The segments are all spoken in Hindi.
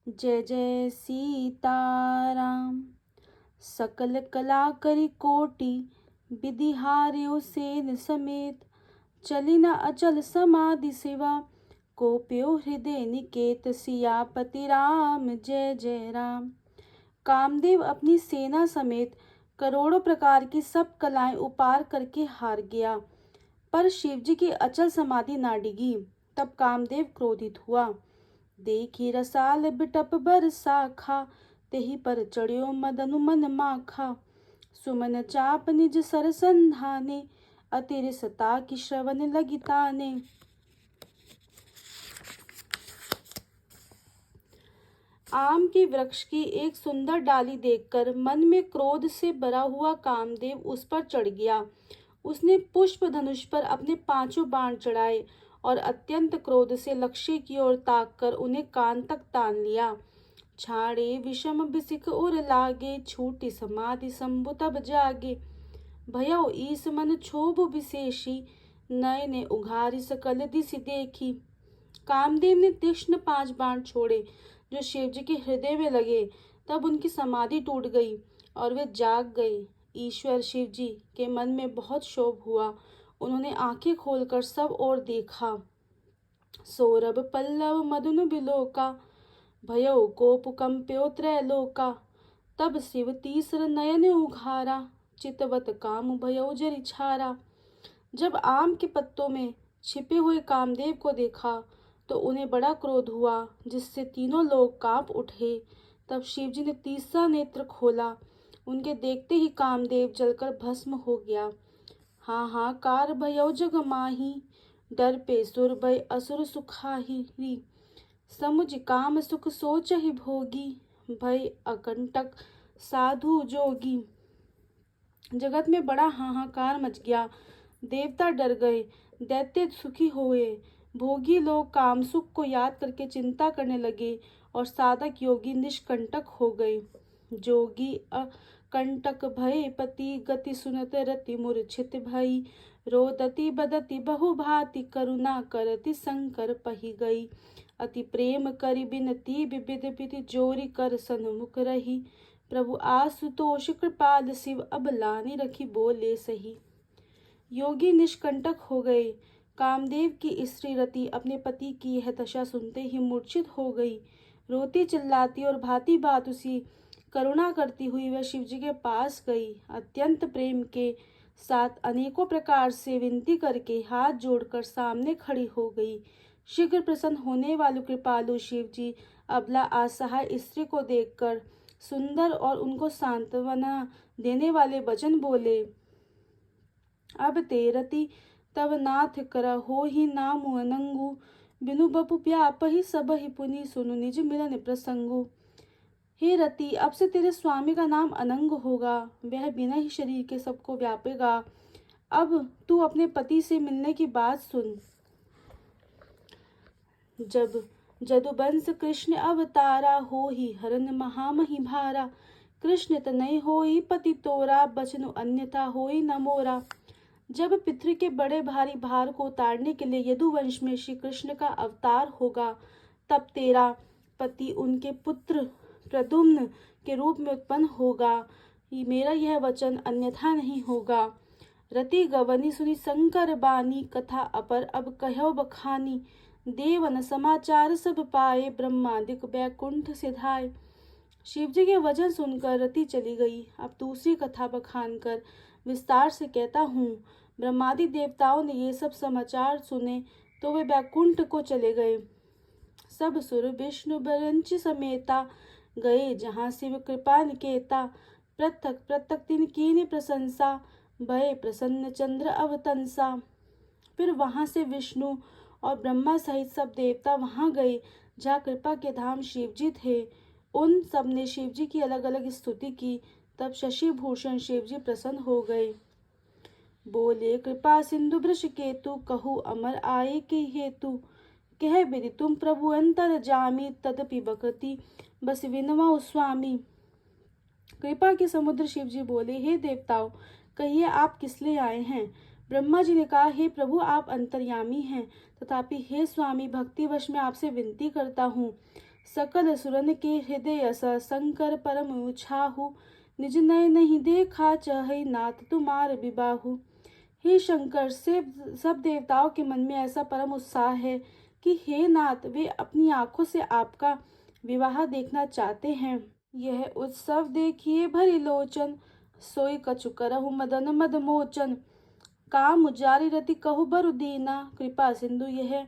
जय जय सीताराम। सकल कला करी कोटि, विधि हार्यो सेन समेत। चली न अचल समाधि सिवा, को प्यो हृदय निकेत। सियापति राम जय जय राम। कामदेव अपनी सेना समेत करोड़ों प्रकार की सब कलाएं उपार करके हार गया, पर शिवजी की अचल समाधि ना डिगी। तब कामदेव क्रोधित हुआ। देखी रसाल बिटप बर साखा, तेहि पर चढ़्यो मदनु मन माखा। सुमन चाप निज सर संधाने, अतिरिसता की श्रवण लगी ताने। आम के वृक्ष की एक सुंदर डाली देखकर मन में क्रोध से भरा हुआ कामदेव उस पर चढ़ गया। उसने पुष्प धनुष पर अपने पांचों बाण चढ़ाए और अत्यंत क्रोध से लक्ष्य की ओर ताककर उन्हें कान तक तान लिया। छाड़े विषम बिसिक और लागे, छूटी समाधि शंभु तब जागे। भयो ईस मन क्षोभ विशेषी, नयने उघारी सकल दिशि देखी। कामदेव ने तीक्ष्ण 5 बाण छोड़े जो शिवजी के हृदय में लगे। तब उनकी समाधि टूट गई और वे जाग गए। ईश्वर शिवजी के मन में बहुत शोभ हुआ। उन्होंने आंखें खोलकर सब ओर देखा। सौरभ पल्लव मदन बिलोका, भयो कोप कंप्यो त्रैलोका। तब शिव तीसर नयन उघारा, चितवत काम भयो जरि छारा। जब आम के पत्तों में छिपे हुए कामदेव को देखा तो उन्हें बड़ा क्रोध हुआ, जिससे तीनों लोग कांप उठे। तब शिवजी ने तीसरा नेत्र खोला। उनके देखते ही कामदेव जलकर भस्म हो गया। हाहाकार भयो जग माही, डर पे सुर भय असुर सुखाही। समुझ काम सुख सोचहि भोगी, भय अकंटक साधु जोगी। जगत में बड़ा हाहाकार मच गया। देवता डर गए, दैत्य सुखी हुए, भोगी लोग कामसुख को याद करके चिंता करने लगे और साधक योगी निष्कंटक हो गए। जोगी अकंटक भय पति, गति सुनत रति मूर्छित भई। रोदति बदति बहु भांति, करुणा करति शंकर पहि गई। अति प्रेम करि बिनती, विविध विधि जोरी कर सन्मुख रही। प्रभु आशुतोष कृपाल, शिव अब लानि रखी बोले सही। योगी निष्कंटक हो गए। कामदेव की स्त्री रति अपने पति की यह दशा सुनते ही मूर्छित हो गई। रोती चिल्लाती और भांति भांति उसी करुणा करती हुई वह शिवजी के पास गई। अत्यंत प्रेम के साथ अनेकों प्रकार से विनती करके हाथ जोड़कर सामने खड़ी हो गई। शीघ्र प्रसन्न होने वाले कृपालु शिवजी अबला असहाय स्त्री को देखकर सुंदर और उनको सांत्वना देने वाले वचन बोले। अब ते रति तब नाथ कर हो ही नामु अनंगु, बिनु बपु व्यापहि सबहि पुनि, सुनु निज मिलन प्रसंगु। हे रति, अब से तेरे स्वामी का नाम अनंग होगा, वह बिना ही शरीर के सबको व्यापेगा। अब तू अपने पति से मिलने की बात सुन। जब जदुवंश कृष्ण अवतारा, हो ही हरन महामहि भारा। कृष्ण तनय होई पति तोरा, बचनु अन्यथा होई न मोरा। जब पृथ्वी के बड़े भारी भार को उतारने के लिए यदुवंश में श्री कृष्ण का अवतार होगा, तब तेरा पति उनके पुत्र प्रद्युम्न के रूप में उत्पन्न होगा। मेरा यह वचन अन्यथा नहीं होगा। रति गवनी सुनी शंकर बानी, कथा अपर अब कहो बखानी। देवन समाचार सब पाए, ब्रह्मादिक बैकुंठ सिधाए। शिवजी के वचन सुनकर रति चली गई। अब दूसरी कथा बखान कर विस्तार से कहता हूँ। ब्रह्मादि देवताओं ने ये सब समाचार सुने तो वे बैकुंठ को चले गए। सब सुर विष्णु बरंच समेता, गए जहाँ शिव कृपा निकेता। पृथक पृथक तिन कीन्ही प्रशंसा, भय प्रसन्न चंद्र अवतंसा। फिर वहां से विष्णु और ब्रह्मा सहित सब देवता वहां गए जहाँ कृपा के धाम शिवजी थे। उन सब ने शिवजी की अलग अलग स्तुति की। तब शशि भूषण शिवजी प्रसन्न हो गए। बोले कृपा सिंधु वृष केतु, कहु अमर आए के हेतु। कह विधि तुम प्रभु अंतर जामी, तदपि बकति बस विनमौ स्वामी। कृपा के समुद्र शिवजी बोले, हे देवताओं, कहिए आप किस लिए आए हैं। ब्रह्मा जी ने कहा, हे प्रभु, आप अंतर्यामी हैं, तथापि हे स्वामी, भक्तिवश मैं आपसे विनती करता हूँ। सकल सुरन के हृदय स शंकर परम छाहु, निज नय नहीं देखा चहै नाथ तुम्हार विबाहु। हे शंकर, से सब देवताओं के मन में ऐसा परम उत्साह है कि हे नाथ, वे अपनी आंखों से आपका विवाह देखना चाहते हैं। यह उत्सव देखिए भरी लोचन, सोई कछु करहु मदन मद मोचन। काम उजारी रति कहु बरु दीना, कृपा सिंधु यह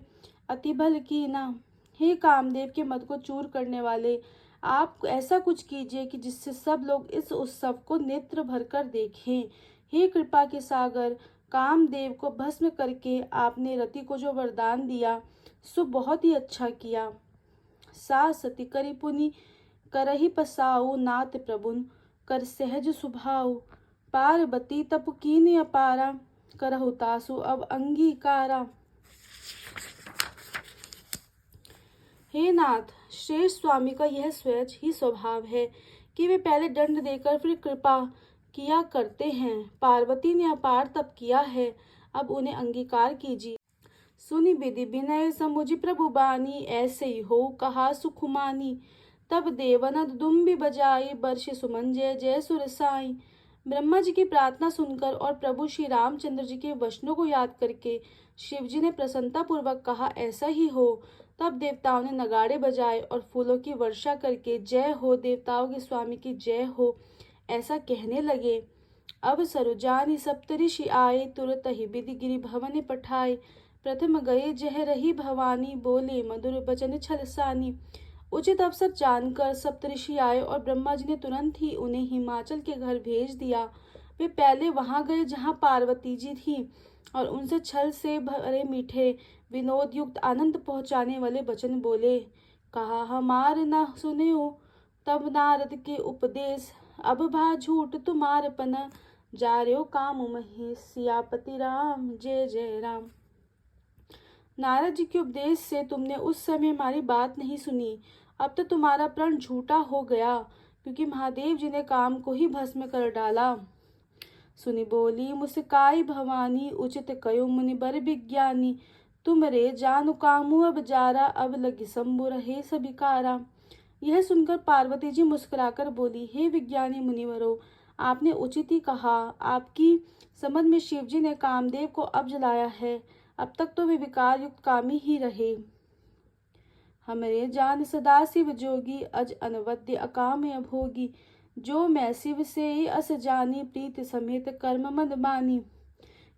अति बल कीना। हे कामदेव के मद को चूर करने वाले, आप ऐसा कुछ कीजिए कि जिससे सब लोग इस उत्सव को नेत्र भरकर देखें। हे कृपा के सागर, कामदेव को भस्म करके आपने रति को जो वरदान दिया सो बहुत ही अच्छा किया। सा सती करी पुनि करहि पसाऊ, नाथ प्रभुन कर सहज सुभाऊ। पार्वती तप कीन अपारा, करहु तासु अब अंगीकारा। हे नाथ, श्रेष्ठ स्वामी का यह स्वयं ही स्वभाव है कि वे पहले दंड देकर फिर कृपा किया करते हैं। पार्वती ने अपार तप किया है, अब उन्हें अंगीकार कीजिए। सुनि विधि विनय समुझि प्रभु बानी, ऐसे ही हो कहा सुखुमानी। तब देवनद दुम्बि बजाई, बर्षि सुमन जय जय सुर साई। ब्रह्मा जी की प्रार्थना सुनकर और प्रभु श्री रामचंद्र जी के वचनों को याद करके शिव जी ने प्रसन्नता पूर्वक कहा, ऐसा ही हो। तब देवताओं ने नगाड़े बजाए और फूलों की वर्षा करके जय हो देवताओं के स्वामी की जय हो ऐसा कहने लगे। अब सरुजानी सप्तऋषि आए, तुरत ही विधि गिरि भवन पठाए। प्रथम गए जह रही भवानी, बोले मधुर बचन छलसानी। उचित अवसर जानकर सप्तऋषि आए और ब्रह्मा जी ने तुरंत ही उन्हें हिमाचल के घर भेज दिया। वे पहले वहां गए जहां पार्वती जी थी और उनसे छल से भरे मीठे विनोद युक्त आनंद पहुंचाने वाले वचन बोले। कहा हमार न सुनियो तब नारद के उपदेश, अब भा झूठ तुम्हार पन, जा रहे हो काम महेश। सियापति राम जय जय राम। नारद जी के उपदेश से तुमने उस समय हमारी बात नहीं सुनी। अब तो तुम्हारा प्रण झूठा हो गया, क्योंकि महादेव जी ने काम को ही भस्म कर डाला। सुनी बोली मुस्काई भवानी, उचित कयो मुनि बर विज्ञानी। तुम रे जानु कामु अब जारा, अब लगी शंभु रहे सबिकारा। यह सुनकर पार्वती जी मुस्कुराकर बोली, हे विज्ञानी मुनिवरों, आपने उचित ही कहा। आपकी समझ में शिव जी ने कामदेव को अब जलाया है। अब तक तो वे विकार युक्त कामी ही रहे। हमरे जान सदा शिव जोगी, अज अनवद्य अकाम अभोगी। जो मैं शिव से ही अस जानी, प्रीत समेत कर्म मद मानी।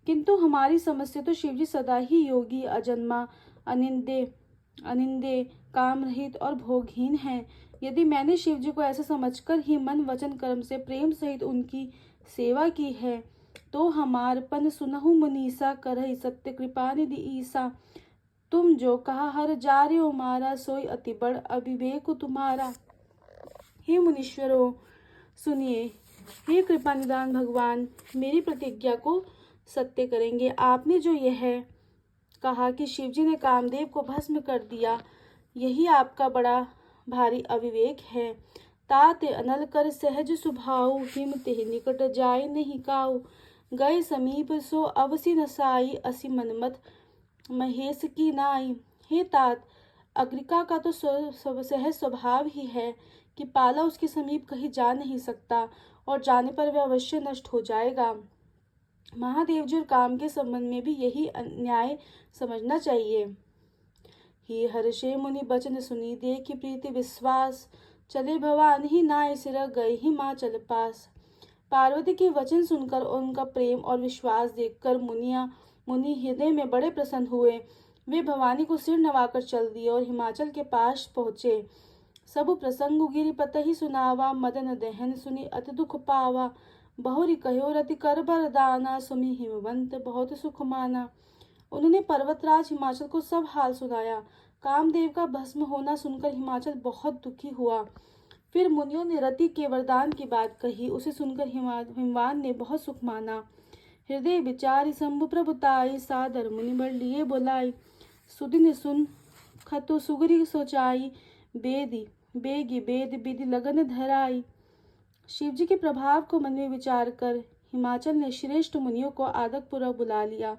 किंतु हमारी समझ से तो शिव जी सदा ही योगी, अजन्मा, अनिंदे, काम रहित और भोगहीन हैं। यदि मैंने शिव जी को ऐसे समझकर ही मन वचन कर्म से प्रेम सहित उनकी सेवा की है, तो हमार पन सुनहु मुनीसा, करहि सत्य कृपा निधि ईसा। तुम जो कहा हर जा रहे हो मारा, सोई अति बड़ अविवेक तुम्हारा। हे मुनीश्वरों सुनिए, हे कृपा निदान भगवान, मेरी प्रतिज्ञा को सत्य करेंगे। आपने जो यह कहा कि शिवजी ने कामदेव को भस्म कर दिया, यही आपका बड़ा भारी अविवेक है। तात अनल कर सहज सुभाऊ, हिम तेहि निकट जाय नहीं काऊ। गए समीप सो अवसि नसाई, असी मनमत महेश की नाई। हे तात, अग्रिका का तो सहज स्वभाव ही है कि पाला उसके समीप कहीं जा नहीं सकता और जाने पर वह अवश्य नष्ट हो जाएगा। महादेव जी और काम के संबंध में भी यही अन्याय समझना चाहिए। ही हर्षे मुनि बचन सुनी, देखि प्रीति विश्वास। चले भवान ही नाय सिर, गए ही माँ चल पास। पार्वती के वचन सुनकर और उनका प्रेम और विश्वास देखकर मुनि हृदय में बड़े प्रसन्न हुए। वे भवानी को सिर नवाकर चल दिए और हिमाचल के पास पहुँचे। सब प्रसंग गिरिपत ही सुनावा, मदन दहन सुनी अति दुख पावा। बहुरी कहो रति कर बरदाना, सुमी हिमवंत बहुत सुख माना। उन्होंने पर्वतराज हिमाचल को सब हाल सुनाया। कामदेव का भस्म होना सुनकर हिमाचल बहुत दुखी हुआ। फिर मुनियों ने रति के वरदान की बात कही। उसे सुनकर हिमवान ने बहुत सुख माना। हृदय विचारी शंभु प्रभुताई, सादर मुनि बर लिए बुलाई। सुदिन सुन खतु सुगरी सोचाई, बेगी वेद विधि लगन धराई। शिवजी के प्रभाव को मन में विचार कर हिमाचल ने श्रेष्ठ मुनियों को आदरपूर्वक बुला लिया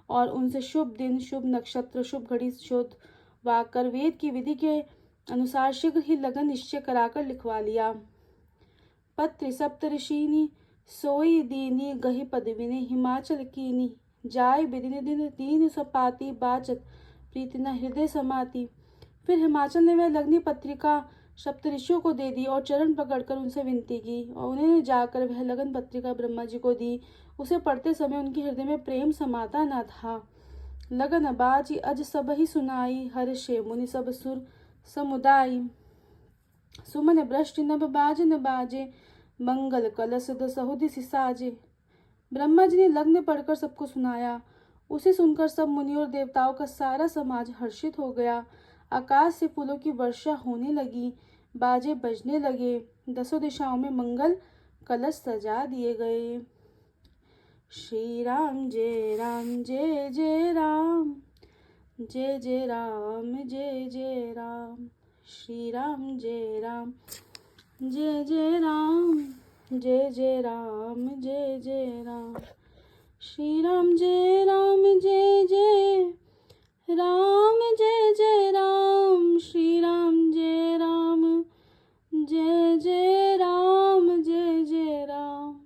और उनसे शुभ दिन, शुभ नक्षत्र, शुभ घड़ी शोधवा कर वेद की विधि के अनुसार शीघ्र ही लगन निश्चय कराकर लिखवा लिया। पत्र सप्तऋषिनि सोई दीनी गही पदविने हिमाचल कीनी जाय बिदिन दिन दीन सपाती बाचत प्रीति न हृदय समाती। फिर हिमाचल ने वह लगनी पत्रिका सप्तऋषियों को दे दी और चरण पकड़कर उनसे विनती की और उन्हें जाकर वह लगन पत्रिका ब्रह्मा जी को दी। उसे पढ़ते समय उनके हृदय में प्रेम समाता न था। लगन बाजी अज सब ही सुनाई हर्षे मुनि सब सुर समुदाय। सुमन भ्रष्टि नभ बाज न बाजे मंगल कलश सहुदि साजे। ब्रह्मा जी ने लग्न पढ़कर सबको सुनाया। उसे सुनकर सब मुनि और देवताओं का सारा समाज हर्षित हो गया। आकाश से फूलों की वर्षा होने लगी, बाजे बजने लगे, दसों दिशाओं में मंगल कलश सजा दिए गए। श्री राम जय राम जय जय राम जय जय राम जय जय राम। श्री राम जय राम जय जय राम जय जय राम जय जय राम। श्री राम जय राम जय जय राम जय जय राम। श्री राम जय राम जय जय राम जय जय राम।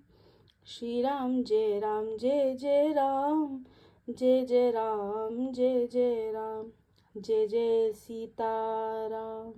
श्री राम जय राम जय जय राम जय जय राम जय जय राम। जय जय सीताराम।